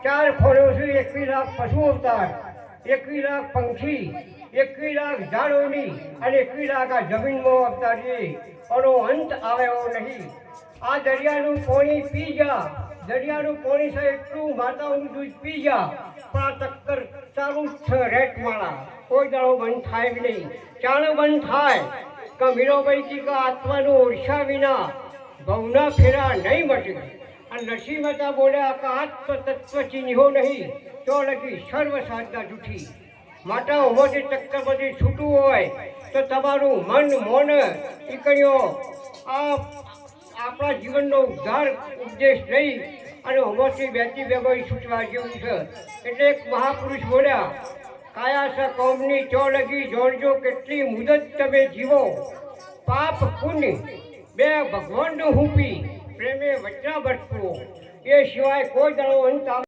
4 ખોળ્યો છે 21 લાખ પશુ અવતાર, 21 લાખ પંખી, 21 લાખ ઝાડોની અને 21 લાખ આ જમીનમાં અવતાર છે. એનો અંત આવ્યો નહીં. આ દરિયાનું પાણી પી જા, દરિયાનું પાણી છે એટલું માતાઓનું દૂધ પી જા, પણ આ ચક્કર ચાલુ જ છે રેટવાળા, કોઈ દાડો બંધ થાય બી નહીં. ચાલો બંધ થાય કે મીરાબાઈ કી કે આત્માનું ઓરસા વિના ભવના ફેરા નહીં મટે. અને નરસિંહ મહેતા બોલ્યા કે આત્મ તત્વ ચીન્હો નહીં તો લગી સર્વ સાધના જૂઠી. માતા ઉમરથી ચક્કર બધી છૂટવું હોય તો તમારું મન મોન ઈકણ્યો આ આપણા જીવનનો ઉદ્ધાર ઉપદેશ નહીં અને ઉમરથી બેથી ભેગો છૂટવા જેવું છે. એટલે એક મહાપુરુષ બોલ્યા, કાયા સ કોમની ચો લગી જોડજો કેટલી મુદત તમે જીવો, પાપ પુણ્ય બે ભગવાનનું હુંપી પ્રેમે વચના ભટકવો, એ સિવાય કોઈ દાડો અંત